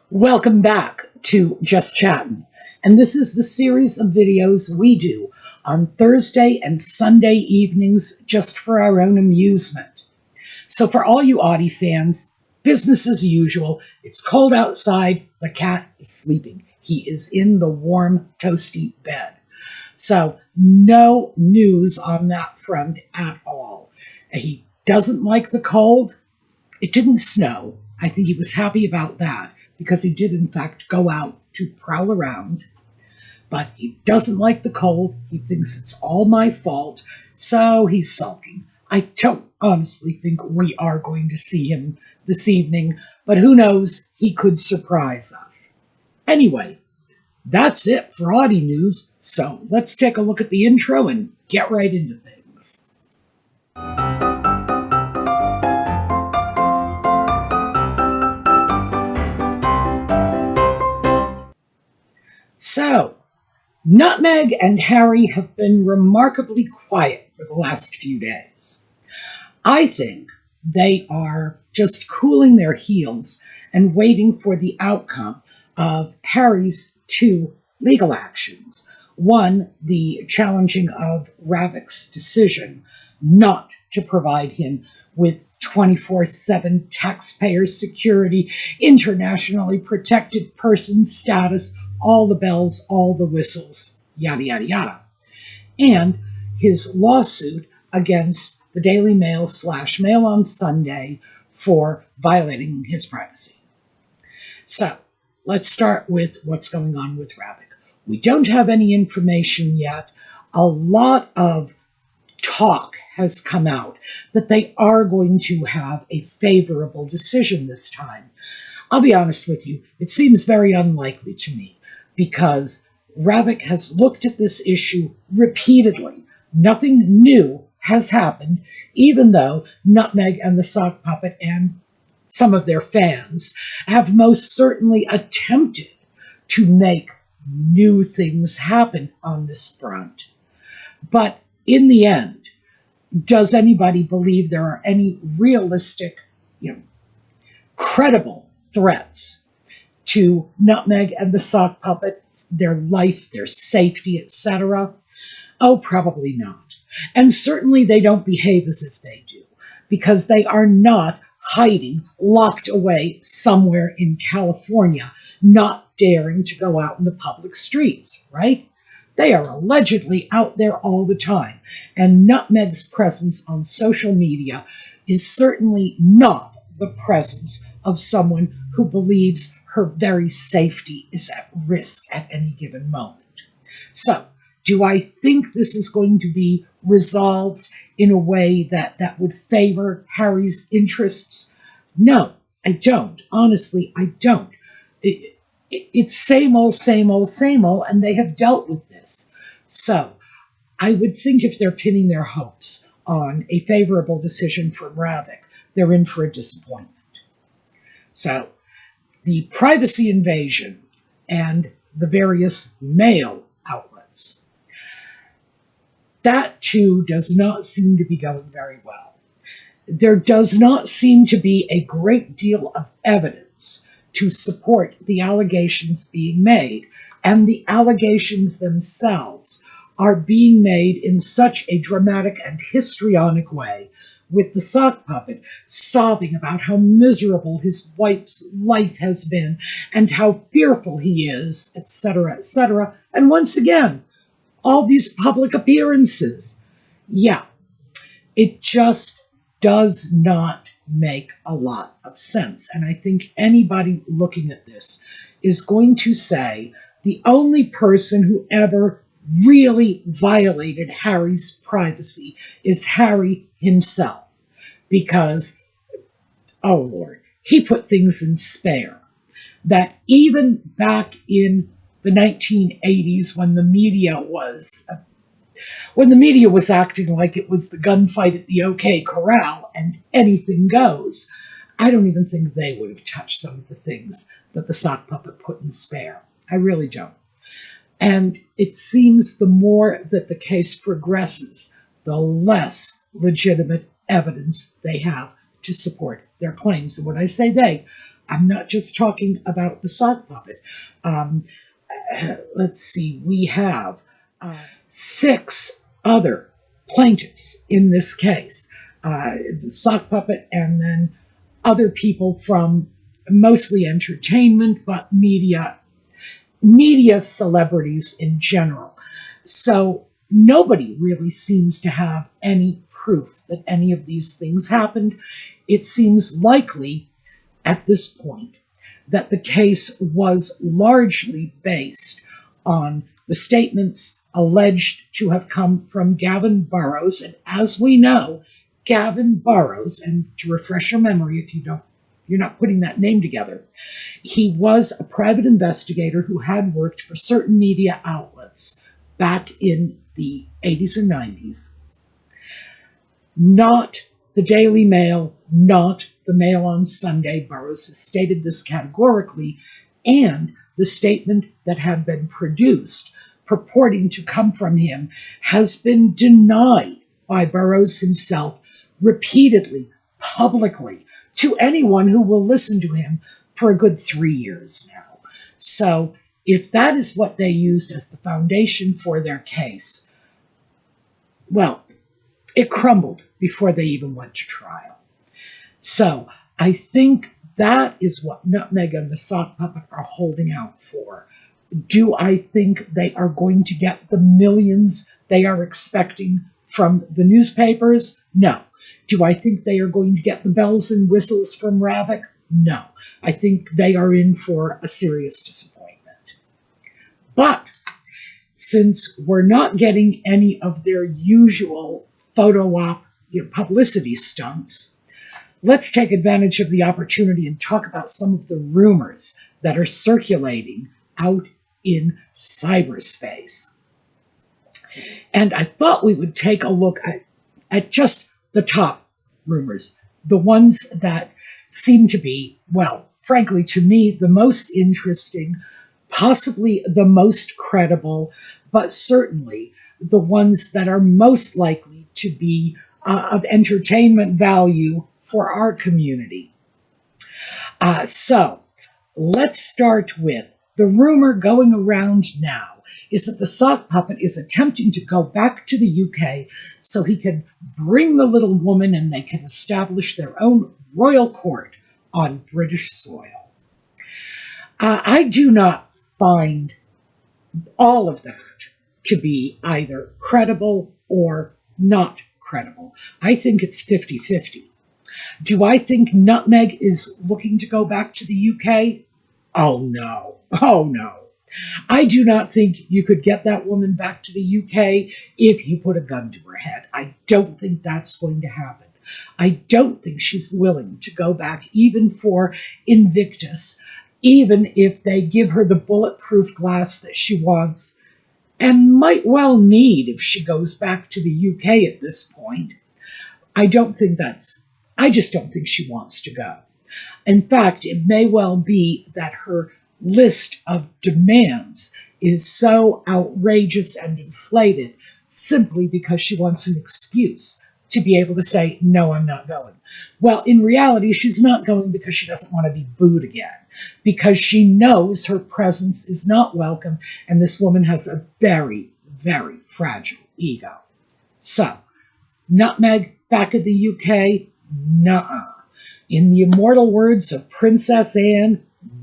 Welcome back to Just Chattin', and this is the series of videos we do on Thursday and Sunday evenings just for our own amusement. So for all you Audie fans, business as usual. It's cold outside, the cat is sleeping. He is in the warm, toasty bed. So no news on that front at all. He doesn't like the cold. It didn't snow. I think he was happy about that, because he did, in fact, go out to prowl around. But he doesn't like the cold. He thinks it's all my fault, so he's sulking. I don't honestly think we are going to see him this evening, but who knows, he could surprise us. Anyway, that's it for Audie news, so let's take a look at the intro and get right into things. So, Nutmeg and Harry have been remarkably quiet for the last few days. I think they are just cooling their heels and waiting for the outcome of Harry's two legal actions. One, the challenging of Ravik's decision not to provide him with 24/7 taxpayer security, internationally protected person status, all the bells, all the whistles, yada, yada, yada. And his lawsuit against the Daily Mail / Mail on Sunday for violating his privacy. So let's start with what's going on with Ravik. We don't have any information yet. A lot of talk has come out that they are going to have a favorable decision this time. I'll be honest with you, it seems very unlikely to me, because Ravik has looked at this issue repeatedly. Nothing new has happened, even though Nutmeg and the Sock Puppet and some of their fans have most certainly attempted to make new things happen on this front. But in the end, does anybody believe there are any realistic, credible threats to Nutmeg and the Sock Puppet, their life, their safety, etc.? Oh, probably not. And certainly they don't behave as if they do, because they are not hiding, locked away somewhere in California, not daring to go out in the public streets, right? They are allegedly out there all the time, and Nutmeg's presence on social media is certainly not the presence of someone who believes her very safety is at risk at any given moment. So, do I think this is going to be resolved in a way that would favor Harry's interests? No, I don't. Honestly, I don't. It's same old, same old, same old, and they have dealt with this. So, I would think if they're pinning their hopes on a favorable decision from Ravik, they're in for a disappointment. So, the privacy invasion and the various mail outlets, that too does not seem to be going very well. There does not seem to be a great deal of evidence to support the allegations being made, and the allegations themselves are being made in such a dramatic and histrionic way, with the Sock Puppet sobbing about how miserable his wife's life has been and how fearful he is, etc., etc. And once again, all these public appearances. Yeah, it just does not make a lot of sense. And I think anybody looking at this is going to say the only person who ever really violated Harry's privacy is Harry himself, because, oh Lord, he put things in spare that even back in the 1980s, when the media was acting like it was the gunfight at the OK Corral and anything goes, I don't even think they would have touched some of the things that the Sock Puppet put in spare. I really don't. And it seems the more that the case progresses, the less legitimate evidence they have to support their claims. And when I say they, I'm not just talking about the sock puppet. Let's see, we have 6 other plaintiffs in this case. The sock puppet and then other people from mostly entertainment, but media celebrities in general. So nobody really seems to have any proof that any of these things happened. It seems likely at this point that the case was largely based on the statements alleged to have come from Gavin Burrows. And as we know, Gavin Burrows, and to refresh your memory if you're not putting that name together, he was a private investigator who had worked for certain media outlets back in the 80s and 90s. Not the Daily Mail, not the Mail on Sunday. Burrows has stated this categorically, and the statement that had been produced purporting to come from him has been denied by Burrows himself repeatedly, publicly, to anyone who will listen to him for a good 3 years now. So if that is what they used as the foundation for their case, well, it crumbled before they even went to trial. So I think that is what Nutmeg and the sock puppet are holding out for. Do I think they are going to get the millions they are expecting from the newspapers? No. Do I think they are going to get the bells and whistles from Ravik? No. I think they are in for a serious disappointment. But since we're not getting any of their usual photo op publicity stunts, let's take advantage of the opportunity and talk about some of the rumors that are circulating out in cyberspace. And I thought we would take a look at just the top rumors, the ones that seem to be, well, frankly, to me, the most interesting, possibly the most credible, but certainly the ones that are most likely to be of entertainment value for our community. So let's start with the rumor going around now is that the sock puppet is attempting to go back to the UK so he can bring the little woman and they can establish their own royal court on British soil. I do not find all of that to be either credible or not credible. I think it's 50-50. Do I think Nutmeg is looking to go back to the UK? Oh no. Oh no. I do not think you could get that woman back to the UK if you put a gun to her head. I don't think that's going to happen. I don't think she's willing to go back even for Invictus, even if they give her the bulletproof glass that she wants and might well need if she goes back to the UK at this point. I just don't think she wants to go. In fact, it may well be that her list of demands is so outrageous and inflated simply because she wants an excuse to be able to say, no, I'm not going. Well, in reality, she's not going because she doesn't want to be booed again, because she knows her presence is not welcome, and this woman has a very, very fragile ego. So, Nutmeg back in the UK? Nuh-uh. In the immortal words of Princess Anne,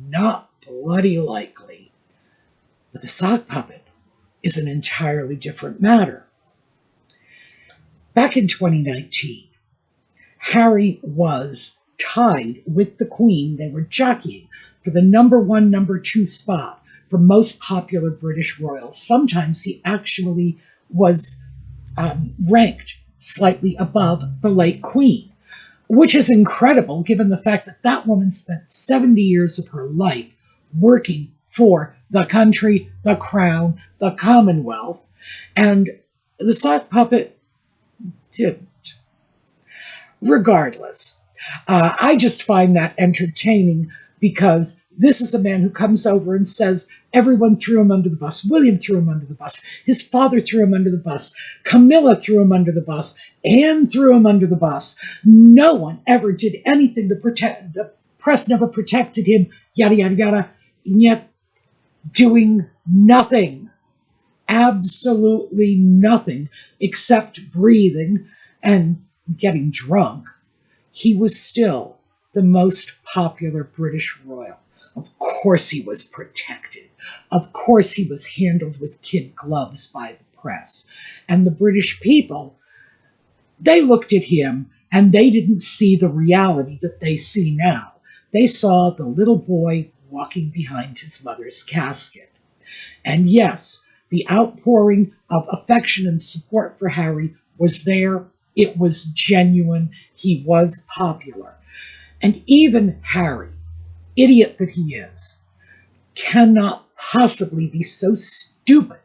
not bloody likely. But the sock puppet is an entirely different matter. Back in 2019, Harry was tied with the Queen. They were jockeying for the number 1, number 2 spot for most popular British royals. Sometimes he actually was ranked slightly above the late Queen, which is incredible given the fact that that woman spent 70 years of her life working for the country, the crown, the Commonwealth, and the sock puppet didn't. Regardless, I just find that entertaining because this is a man who comes over and says everyone threw him under the bus. William threw him under the bus. His father threw him under the bus. Camilla threw him under the bus. Anne threw him under the bus. No one ever did anything to press never protected him, yada, yada, yada, and yet doing nothing, absolutely nothing, except breathing and getting drunk. He was still the most popular British royal. Of course he was protected. Of course he was handled with kid gloves by the press. And the British people, they looked at him and they didn't see the reality that they see now. They saw the little boy walking behind his mother's casket. And yes, the outpouring of affection and support for Harry was there. It was genuine. He was popular. And even Harry, idiot that he is, cannot possibly be so stupid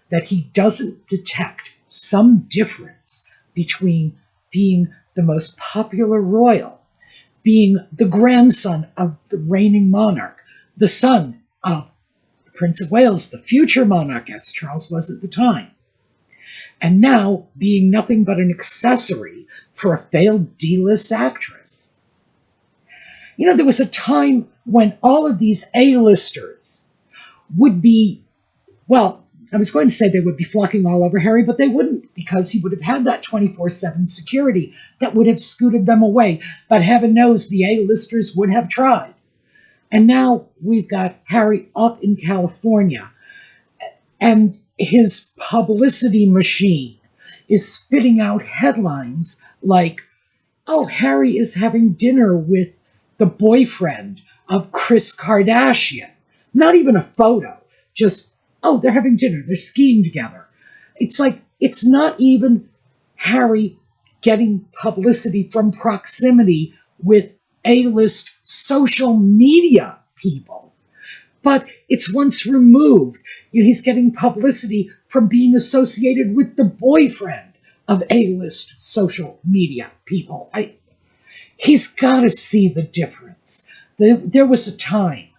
that he doesn't detect some difference between being the most popular royal, being the grandson of the reigning monarch, the son of the Prince of Wales, the future monarch, as Charles was at the time, and now being nothing but an accessory for a failed D-list actress. You know, there was a time when all of these A-listers would be, well, I was going to say they would be flocking all over Harry, but they wouldn't, because he would have had that 24/7 security that would have scooted them away. But heaven knows the A-listers would have tried. And now we've got Harry off in California, and his publicity machine is spitting out headlines like, oh, Harry is having dinner with the boyfriend of Kris Kardashian. Not even a photo, just, oh, they're having dinner, they're skiing together. It's like, it's not even Harry getting publicity from proximity with A-list social media people, but it's once removed. You know, he's getting publicity from being associated with the boyfriend of A-list social media people. He's got to see the difference. There was a time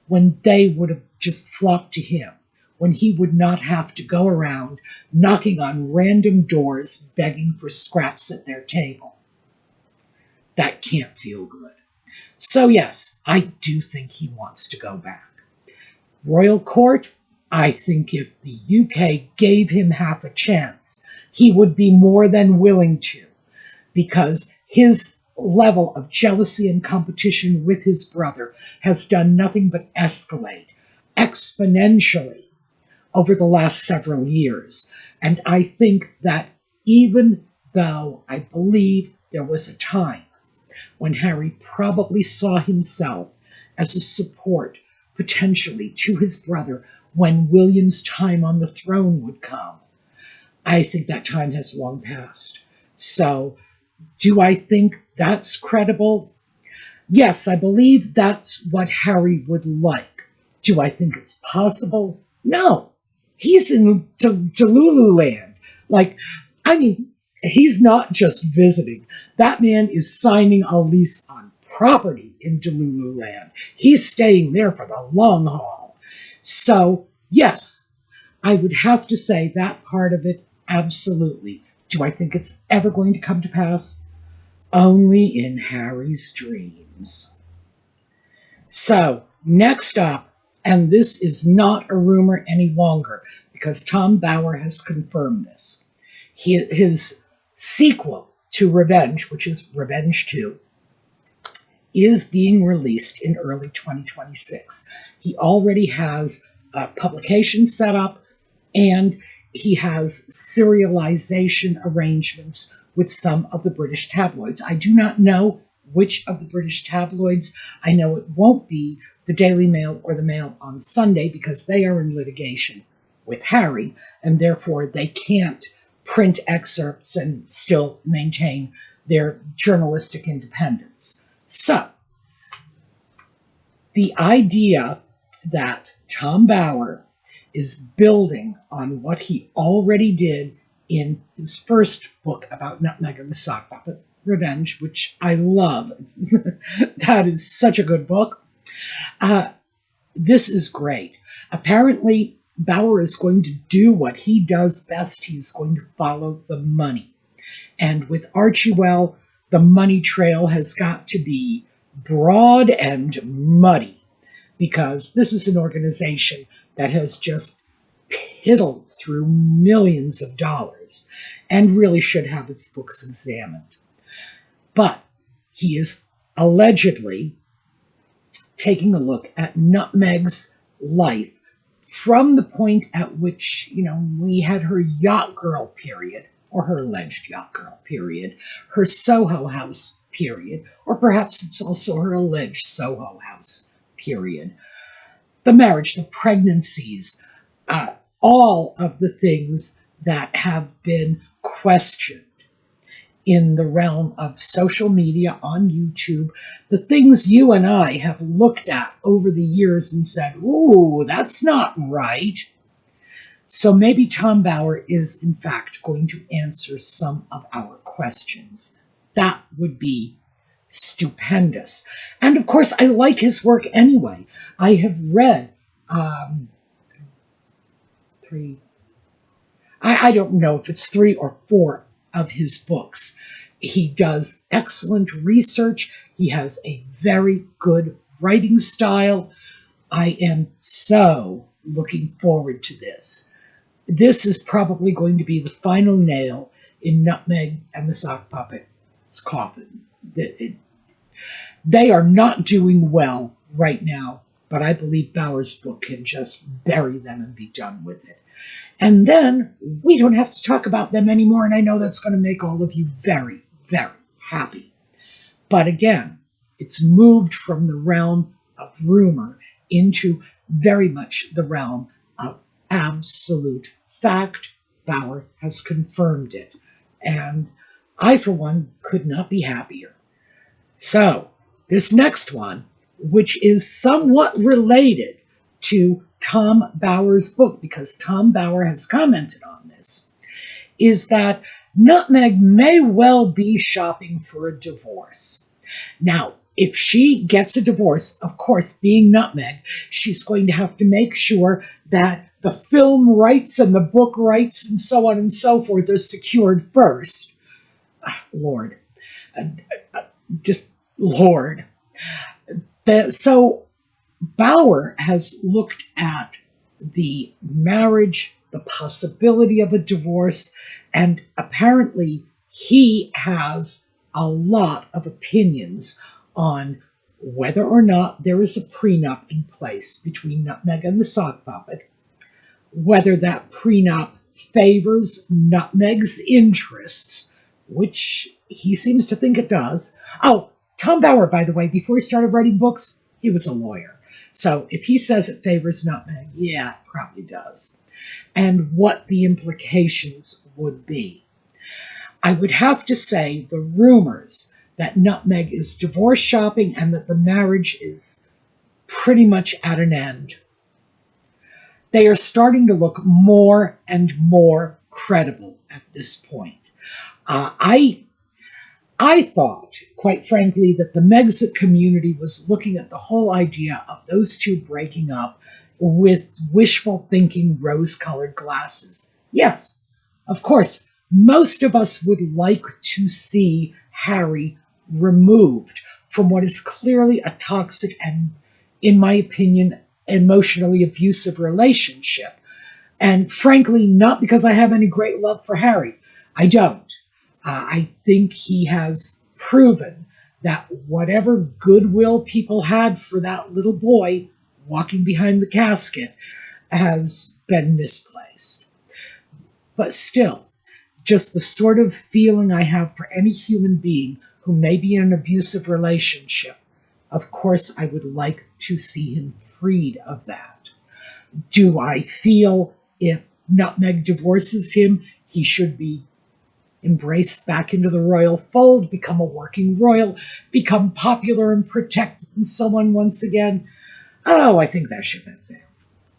when they would have just flocked to him, when he would not have to go around knocking on random doors begging for scraps at their table. That can't feel good. So yes, I do think he wants to go back. Royal Court, I think if the UK gave him half a chance, he would be more than willing to, because his level of jealousy and competition with his brother has done nothing but escalate exponentially over the last several years. And I think that even though I believe there was a time when Harry probably saw himself as a support potentially to his brother when William's time on the throne would come, I think that time has long passed. So, do I think that's credible? Yes, I believe that's what Harry would like. Do I think it's possible? No. He's in Delulu land. Like, I mean, he's not just visiting. That man is signing a lease on property in Delulu land. He's staying there for the long haul. So, yes, I would have to say that part of it, absolutely. Do I think it's ever going to come to pass? Only in Harry's dreams. So, next up, and this is not a rumor any longer, because Tom Bower has confirmed this. His sequel to Revenge, which is Revenge 2, is being released in early 2026. He already has a publication set up, and he has serialization arrangements with some of the British tabloids. I do not know which of the British tabloids. I know it won't be the Daily Mail or the Mail on Sunday, because they are in litigation with Harry, and therefore they can't print excerpts and still maintain their journalistic independence. So, the idea that Tom Bower is building on what he already did in his first book about Nutmeg and the Sock Puppet, Revenge, which I love. That is such a good book. This is great. Apparently, Bower is going to do what he does best. He's going to follow the money. And with Archie Well, the money trail has got to be broad and muddy, because this is an organization that has just piddled through millions of dollars and really should have its books examined. But he is allegedly taking a look at Nutmeg's life from the point at which, we had her yacht girl period, or her alleged yacht girl period, her Soho House period, or perhaps it's also her alleged Soho House period, the marriage, the pregnancies, all of the things that have been questioned in the realm of social media, on YouTube, the things you and I have looked at over the years and said, ooh, that's not right. So maybe Tom Bower is, in fact, going to answer some of our questions. That would be stupendous. And of course, I like his work anyway. I have read I don't know if it's 3 or 4 of his books. He does excellent research. He has a very good writing style. I am so looking forward to this. This is probably going to be the final nail in Nutmeg and the Sock Puppet's coffin. They are not doing well right now, but I believe Bower's book can just bury them and be done with it. And then we don't have to talk about them anymore, and I know that's going to make all of you very, very happy. But again, it's moved from the realm of rumor into very much the realm of absolute fact. Bower has confirmed it, and I, for one, could not be happier. So, this next one, which is somewhat related to Tom Bower's book, because Tom Bower has commented on this, is that Nutmeg may well be shopping for a divorce. Now, if she gets a divorce, of course, being Nutmeg, she's going to have to make sure that the film rights and the book rights and so on and so forth are secured first. Lord. Just Lord. So Bower has looked at the marriage, the possibility of a divorce, and apparently he has a lot of opinions on whether or not there is a prenup in place between Nutmeg and the Sock Puppet, whether that prenup favors Nutmeg's interests, which he seems to think it does. Oh, Tom Bower, by the way, before he started writing books, he was a lawyer. So if he says it favors Nutmeg, yeah, it probably does. And what the implications would be. I would have to say the rumors that Nutmeg is divorce shopping and that the marriage is pretty much at an end, they are starting to look more and more credible at this point. I thought, quite frankly, that the Megxit community was looking at the whole idea of those two breaking up with wishful thinking, rose-colored glasses. Yes, of course, most of us would like to see Harry removed from what is clearly a toxic and, in my opinion, emotionally abusive relationship. And frankly, not because I have any great love for Harry. I don't. I think he has proven that whatever goodwill people had for that little boy walking behind the casket has been misplaced. But still, just the sort of feeling I have for any human being who may be in an abusive relationship, of course I would like to see him freed of that. Do I feel if Nutmeg divorces him, he should be embraced back into the royal fold, become a working royal, become popular and protected and so on once again? Oh, I think that ship has sailed.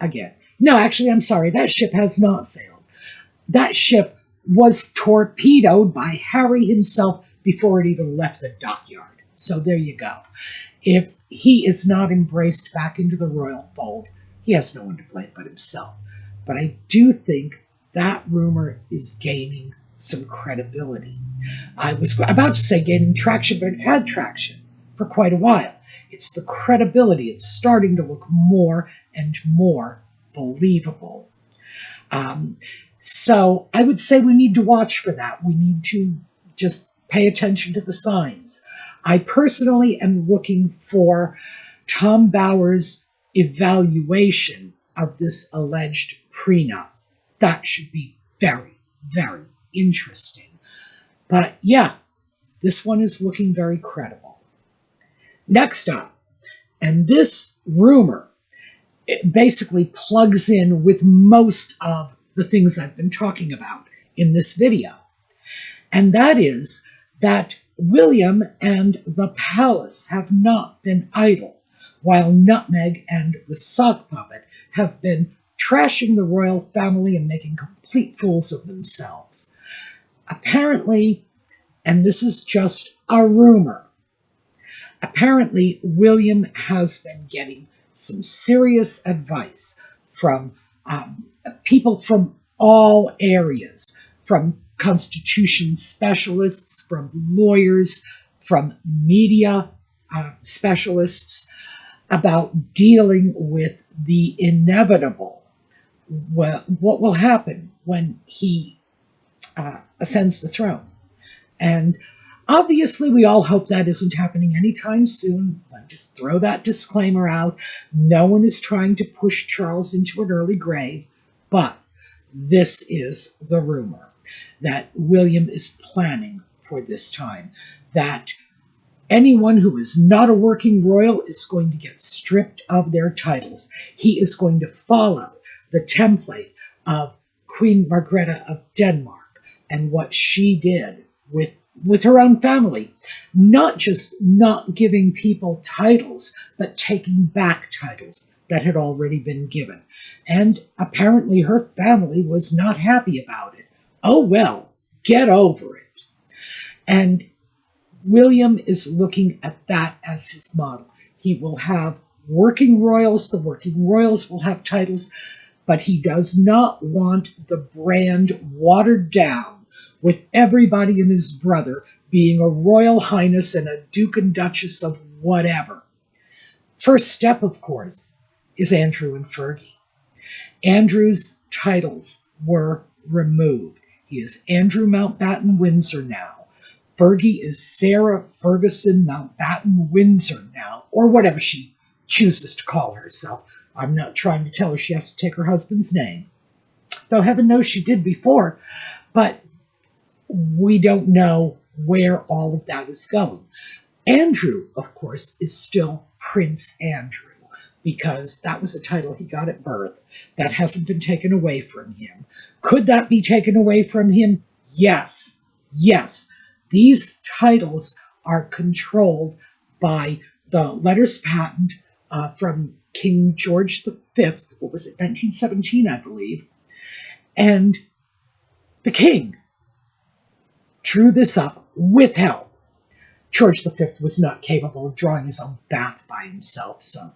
Again. No, actually, I'm sorry. That ship has not sailed. That ship was torpedoed by Harry himself before it even left the dockyard. So there you go. If he is not embraced back into the royal fold, he has no one to blame but himself. But I do think that rumor is gaining some credibility. I was about to say gaining traction, but it's had traction for quite a while. It's the credibility. It's starting to look more and more believable. So I would say we need to watch for that. We need to just pay attention to the signs. I personally am looking for Tom Bower's evaluation of this alleged prenup. That should be very, very interesting. But yeah, this one is looking very credible. Next up, and this rumor, it basically plugs in with most of the things I've been talking about in this video. And that is that William and the palace have not been idle, while Nutmeg and the sock puppet have been trashing the royal family and making complete fools of themselves. Apparently, and this is just a rumor, apparently William has been getting some serious advice from people from all areas, from constitution specialists, from lawyers, from media specialists, about dealing with the inevitable. What will happen when he ascends the throne? And obviously, we all hope that isn't happening anytime soon. I just throw that disclaimer out. No one is trying to push Charles into an early grave, but this is the rumor that William is planning for this time, that anyone who is not a working royal is going to get stripped of their titles. He is going to follow the template of Queen Margrethe of Denmark and what she did with her own family. Not just not giving people titles, but taking back titles that had already been given. And apparently her family was not happy about it. Oh well, get over it. And William is looking at that as his model. He will have working royals. The working royals will have titles, but he does not want the brand watered down with everybody and his brother being a royal highness and a duke and duchess of whatever. First step, of course, is Andrew and Fergie. Andrew's titles were removed. He is Andrew Mountbatten Windsor now. Fergie is Sarah Ferguson Mountbatten Windsor now, or whatever she chooses to call herself. I'm not trying to tell her she has to take her husband's name, though heaven knows she did before, but we don't know where all of that is going. Andrew, of course, is still Prince Andrew, because that was a title he got at birth. That hasn't been taken away from him. Could that be taken away from him? Yes. Yes. These titles are controlled by the letters patent from King George V, what was it, 1917, I believe, and the king drew this up with help. George V was not capable of drawing his own bath by himself, so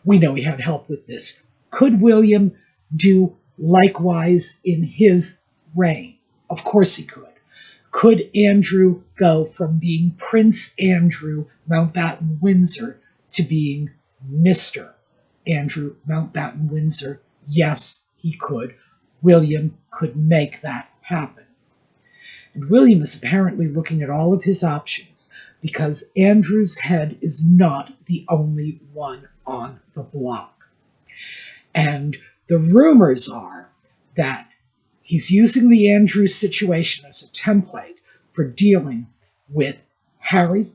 we know he had help with this. Could William do likewise in his reign? Of course he could. Could Andrew go from being Prince Andrew Mountbatten Windsor to being Mr. Andrew Mountbatten Windsor? Yes, he could. William could make that happen. And William is apparently looking at all of his options, because Andrew's head is not the only one on the block. And the rumors are that he's using the Andrew situation as a template for dealing with Harry,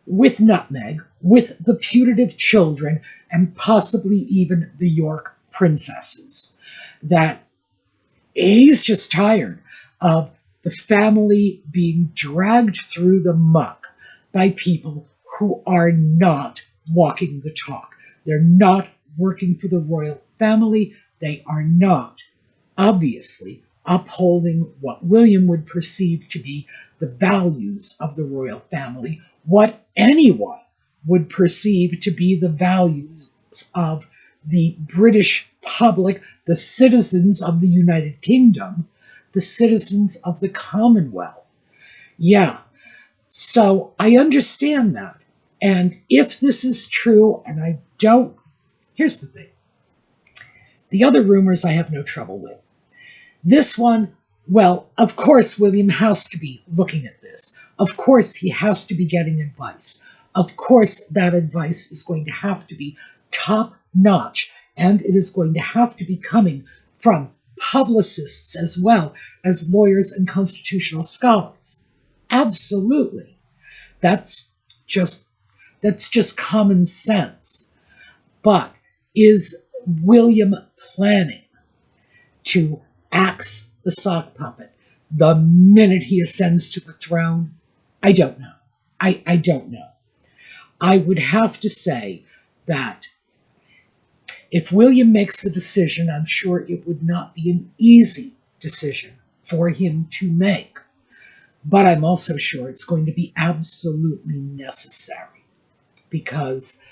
with Nutmeg, with the putative children, and possibly even the York princesses. That he's just tired of the family being dragged through the muck by people who are not walking the talk. They're not working for the royal family. They are not, obviously, upholding what William would perceive to be the values of the royal family, what anyone would perceive to be the values of the British public, the citizens of the United Kingdom, the citizens of the Commonwealth. Yeah, so I understand that. And if this is true, and I don't, here's the thing. The other rumors I have no trouble with. This one, well, of course William has to be looking at this. Of course he has to be getting advice. Of course that advice is going to have to be top-notch, and it is going to have to be coming from publicists as well as lawyers and constitutional scholars. Absolutely. That's just common sense. But is William planning to axe the sock puppet the minute he ascends to the throne? I don't know. I don't know. I would have to say that if William makes the decision, I'm sure it would not be an easy decision for him to make. But I'm also sure it's going to be absolutely necessary, because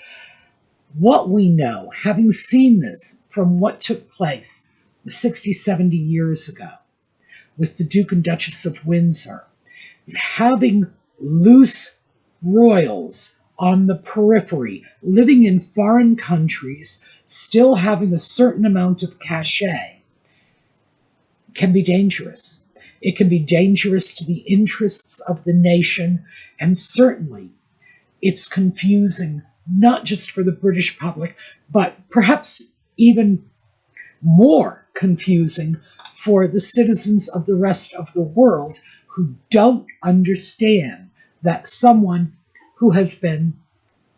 what we know, having seen this from what took place 60, 70 years ago with the Duke and Duchess of Windsor, is having loose royals on the periphery, living in foreign countries, still having a certain amount of cachet, can be dangerous. It can be dangerous to the interests of the nation, and certainly it's confusing, not just for the British public, but perhaps even more confusing for the citizens of the rest of the world who don't understand that someone who has been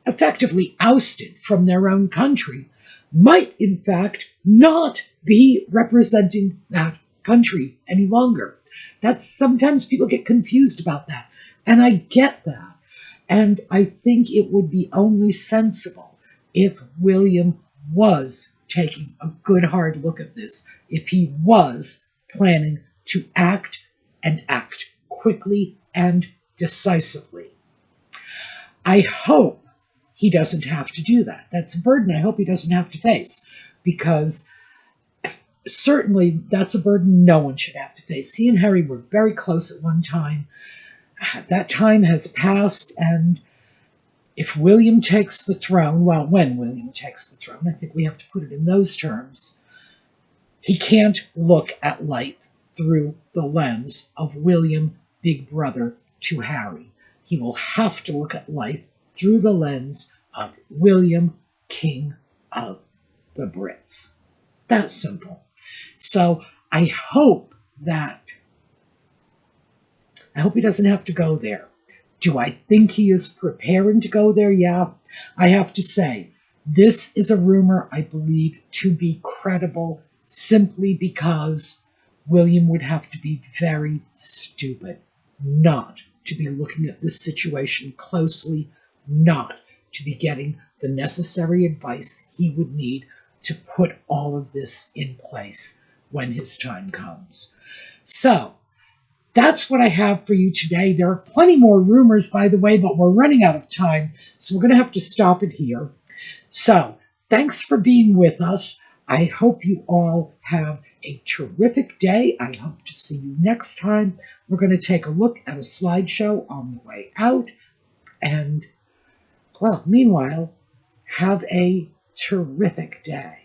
effectively ousted from their own country might, in fact, not be representing that country any longer. That's sometimes people get confused about that, and I get that. And I think it would be only sensible if William was taking a good hard look at this, if he was planning to act, and act quickly and decisively. I hope he doesn't have to do that. That's a burden I hope he doesn't have to face, because certainly that's a burden no one should have to face. He and Harry were very close at one time. That time has passed, and if William takes the throne, well, when William takes the throne, I think we have to put it in those terms, he can't look at life through the lens of William, big brother to Harry. He will have to look at life through the lens of William, King of the Brits. That's simple. So I hope he doesn't have to go there. Do I think he is preparing to go there? Yeah. I have to say, this is a rumor I believe to be credible simply because William would have to be very stupid not to be looking at this situation closely, not to be getting the necessary advice he would need to put all of this in place when his time comes. So, that's what I have for you today. There are plenty more rumors, by the way, but we're running out of time, so we're going to have to stop it here. So, thanks for being with us. I hope you all have a terrific day. I hope to see you next time. We're going to take a look at a slideshow on the way out. And, well, meanwhile, have a terrific day.